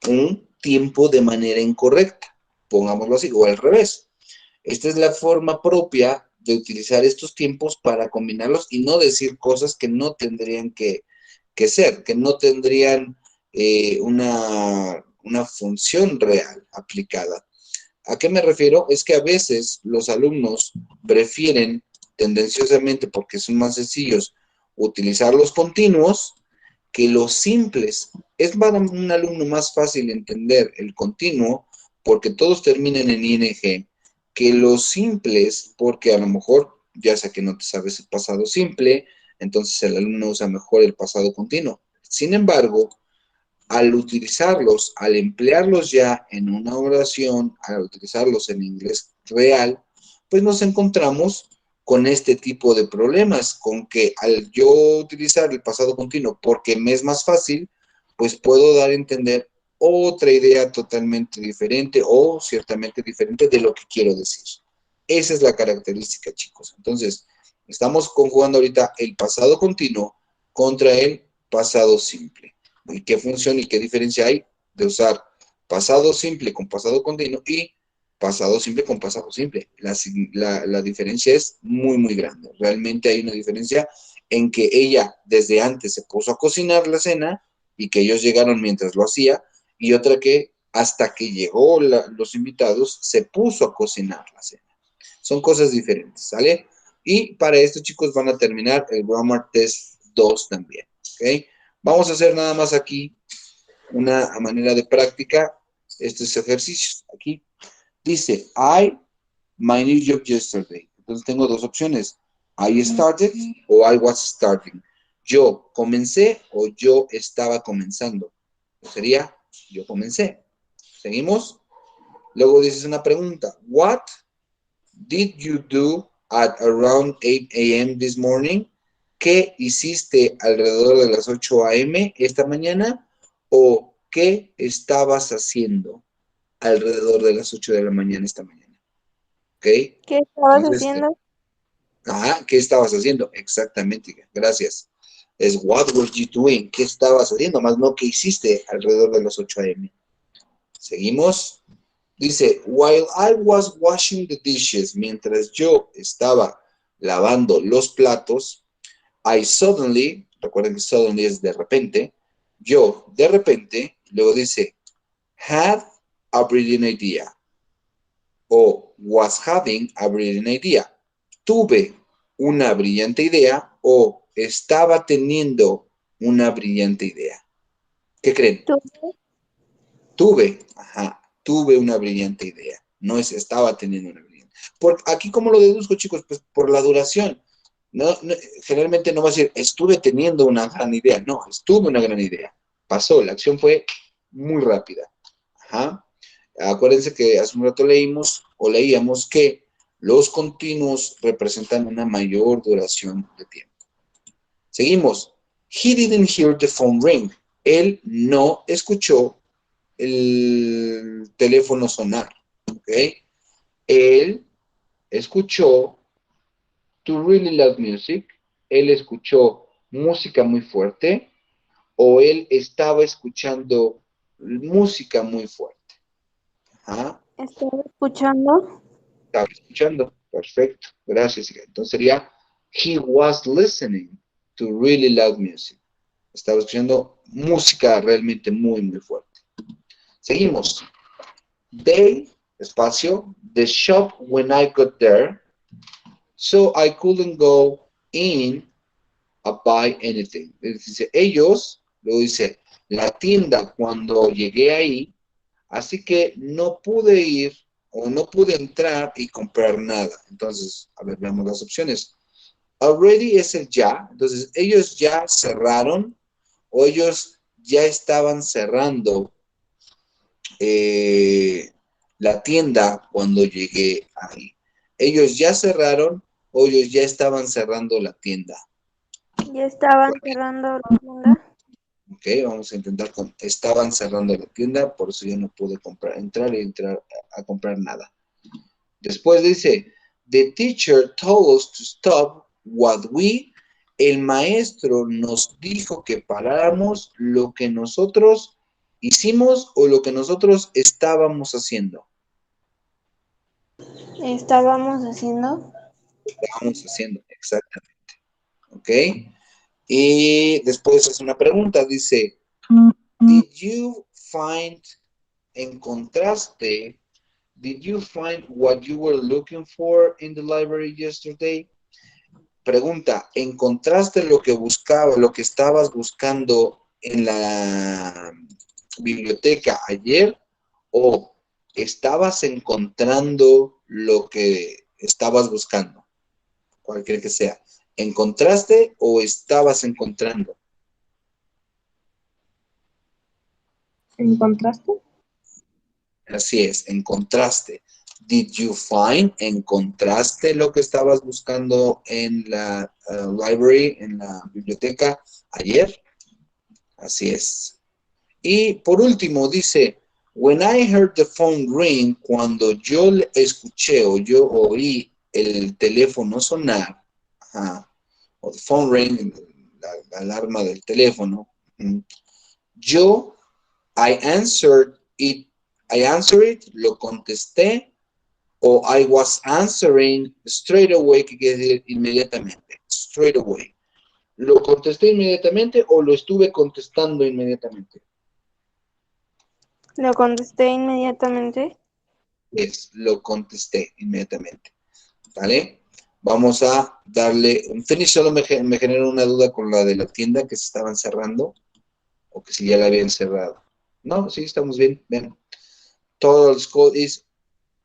un tiempo de manera incorrecta, pongámoslo así, o al revés. Esta es la forma propia de utilizar estos tiempos para combinarlos y no decir cosas que no tendrían que ser, que no tendrían una función real aplicada. ¿A qué me refiero? Es que a veces los alumnos prefieren tendenciosamente, porque son más sencillos, utilizar los continuos que los simples, es para un alumno más fácil entender el continuo, porque todos terminan en ing, que los simples, porque a lo mejor, ya sea que no te sabes el pasado simple, entonces el alumno usa mejor el pasado continuo. Sin embargo, al utilizarlos, al emplearlos ya en una oración, al utilizarlos en inglés real, pues nos encontramos con este tipo de problemas, con que al yo utilizar el pasado continuo porque me es más fácil, pues puedo dar a entender otra idea totalmente diferente o ciertamente diferente de lo que quiero decir. Esa es la característica, chicos. Entonces, estamos conjugando ahorita el pasado continuo contra el pasado simple. ¿Y qué función y qué diferencia hay de usar pasado simple con pasado continuo y pasado simple con pasado simple? La diferencia es muy, muy grande. Realmente hay una diferencia en que ella desde antes se puso a cocinar la cena y que ellos llegaron mientras lo hacía, y otra que hasta que llegó los invitados se puso a cocinar la cena. Son cosas diferentes, ¿sale? Y para esto, chicos, van a terminar el Grammar Test 2 también, ¿ok? Vamos a hacer nada más aquí una manera de práctica estos ejercicios. Aquí dice, my new job yesterday. Entonces tengo dos opciones. I started o I was starting. Yo comencé o yo estaba comenzando. Sería, yo comencé. ¿Seguimos? Luego dices una pregunta. What did you do at around 8 a.m. this morning? ¿Qué hiciste alrededor de las 8 a.m. esta mañana? ¿O qué estabas haciendo alrededor de las 8 de la mañana esta mañana? ¿Ok? ¿Qué estabas Entonces, haciendo? ¿qué estabas haciendo? Exactamente, gracias. Es what were you doing? ¿Qué estabas haciendo? Más no, ¿qué hiciste alrededor de las 8 a.m.? Seguimos. Dice, while I was washing the dishes, mientras yo estaba lavando los platos, I suddenly, recuerden que suddenly es de repente, yo de repente, luego dice, had a brilliant idea, o was having a brilliant idea. Tuve una brillante idea o estaba teniendo una brillante idea. ¿Qué creen? Tuve una brillante idea. No es estaba teniendo una brillante. Aquí, ¿cómo lo deduzco, chicos? Pues por la duración. Generalmente no va a decir, estuve teniendo una gran idea. No, estuve una gran idea. Pasó, la acción fue muy rápida. Ajá. Acuérdense que hace un rato leíamos que los continuos representan una mayor duración de tiempo. Seguimos. He didn't hear the phone ring. Él no escuchó el teléfono sonar, ¿ok? Él escuchó to really loud music, él escuchó música muy fuerte o él estaba escuchando música muy fuerte. Ajá. ¿Estaba escuchando? Estaba escuchando, perfecto, gracias. Entonces sería, he was listening to really loud music. Estaba escuchando música realmente muy, muy fuerte. Seguimos. They, espacio, the shop when I got there, so I couldn't go in a buy anything. Dice, ellos, luego dice, la tienda cuando llegué ahí, así que no pude ir o no pude entrar y comprar nada. Entonces, a ver, veamos las opciones. Already es el ya, entonces ellos ya cerraron o ellos ya estaban cerrando la tienda cuando llegué ahí. Ellos ya cerraron o ellos ya estaban cerrando la tienda. ¿Ya estaban cerrando la tienda? Ok, vamos a intentar con estaban cerrando la tienda, por eso yo no pude entrar a comprar nada. Después dice, the teacher told us to stop what el maestro nos dijo que paráramos lo que nosotros hicimos o lo que nosotros estábamos haciendo. ¿Estábamos haciendo? Estábamos haciendo, exactamente. ¿Ok? Y después es una pregunta, dice, did you find, encontraste, did you find what you were looking for in the library yesterday? Pregunta, ¿encontraste lo que buscaba, lo que estabas buscando en la biblioteca ayer o estabas encontrando lo que estabas buscando? Cualquier que sea. ¿Encontraste o estabas encontrando? ¿Encontraste? Así es, encontraste. Did you find? ¿Encontraste lo que estabas buscando en la library, en la biblioteca ayer? Así es. Y por último dice, when I heard the phone ring, cuando yo escuché o yo oí el teléfono sonar, ajá, o the phone ring, la alarma del teléfono, yo, I answered it, lo contesté, o I was answering straight away, que quiere decir inmediatamente, straight away. ¿Lo contesté inmediatamente o lo estuve contestando inmediatamente? Lo contesté inmediatamente. Lo contesté inmediatamente. ¿Vale? Vamos a darle un finish. Solo me generó una duda con la de la tienda que se estaban cerrando o que si ya la habían cerrado. No, sí, estamos bien. Ven. Total score is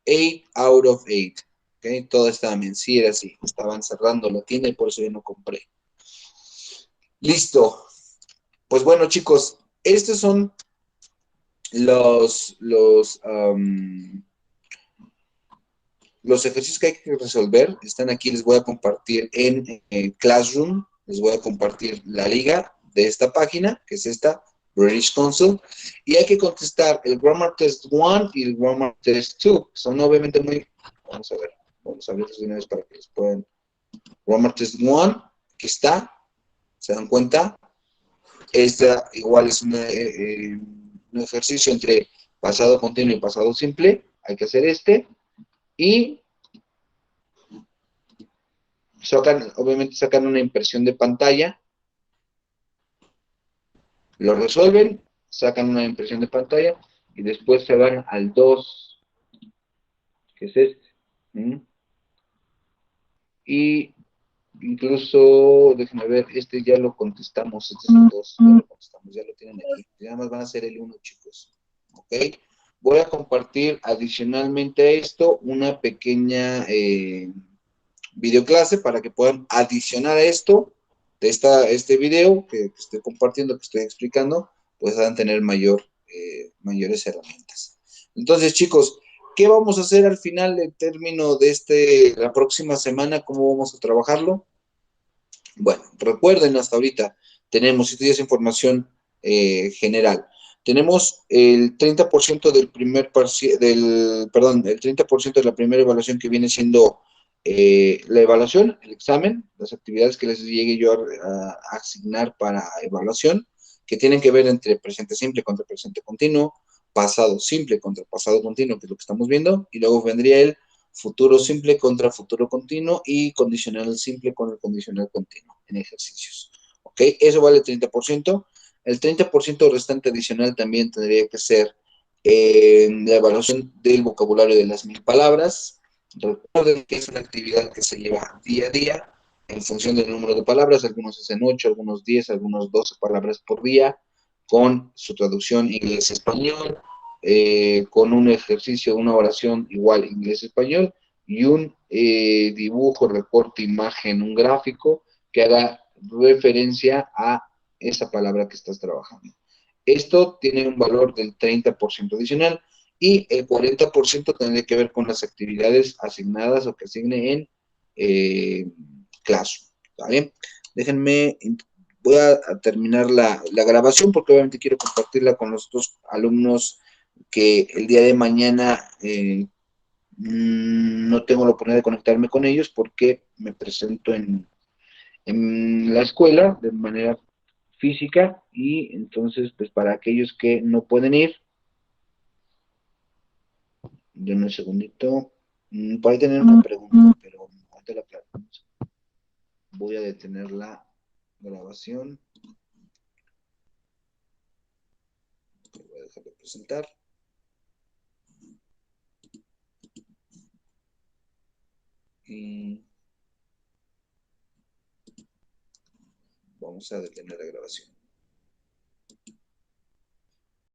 8 out of 8. ¿Okay? Todo estaba bien. Sí, era así. Estaban cerrando la tienda y por eso yo no compré. Listo. Pues bueno, chicos, estos son los ejercicios que hay que resolver. Están aquí, les voy a compartir en Classroom, les voy a compartir la liga de esta página, que es esta, British Council, y hay que contestar el Grammar Test 1 y el Grammar Test 2. Son obviamente muy... Vamos a ver de una vez para que les puedan... Grammar Test 1, aquí está, ¿se dan cuenta? Esta igual es un ejercicio entre pasado continuo y pasado simple. Hay que hacer este. Y obviamente sacan una impresión de pantalla, lo resuelven, sacan una impresión de pantalla y después se van al 2, que es este. Y incluso, déjenme ver, este ya lo contestamos, este es el 2, ya lo contestamos, ya lo tienen aquí. Ya más van a ser el 1, chicos. ¿Ok? Voy a compartir adicionalmente a esto una pequeña videoclase para que puedan adicionar a esto, de este video que estoy compartiendo, que estoy explicando, pues van a tener mayores herramientas. Entonces, chicos, ¿qué vamos a hacer al final del término de la próxima semana? ¿Cómo vamos a trabajarlo? Bueno, recuerden hasta ahorita, tenemos, esto ya es información general, tenemos el 30% del el 30% de la primera evaluación que viene siendo la evaluación, el examen, las actividades que les llegue yo a asignar para evaluación, que tienen que ver entre presente simple contra presente continuo, pasado simple contra pasado continuo, que es lo que estamos viendo, y luego vendría el futuro simple contra futuro continuo y condicional simple con el condicional continuo en ejercicios. ¿Ok? Eso vale el 30%. El 30% restante adicional también tendría que ser la evaluación del vocabulario de las 1000 palabras. Recuerden que es una actividad que se lleva día a día en función del número de palabras. Algunos hacen 8, algunos 10, algunos 12 palabras por día con su traducción inglés-español, con un ejercicio, una oración igual inglés-español y un dibujo, recorte, imagen, un gráfico que haga referencia a esa palabra que estás trabajando. Esto tiene un valor del 30% adicional y el 40% tendría que ver con las actividades asignadas o que asigne en clase. ¿Está bien? Déjenme, voy a terminar la grabación porque obviamente quiero compartirla con los otros alumnos que el día de mañana no tengo la oportunidad de conectarme con ellos porque me presento en la escuela de manera física y entonces pues para aquellos que no pueden ir, denme un segundito, por ahí tener una pregunta, pero ahorita la platicamos. Voy a detener la grabación. Voy a dejar de presentar. Y vamos a detener la grabación.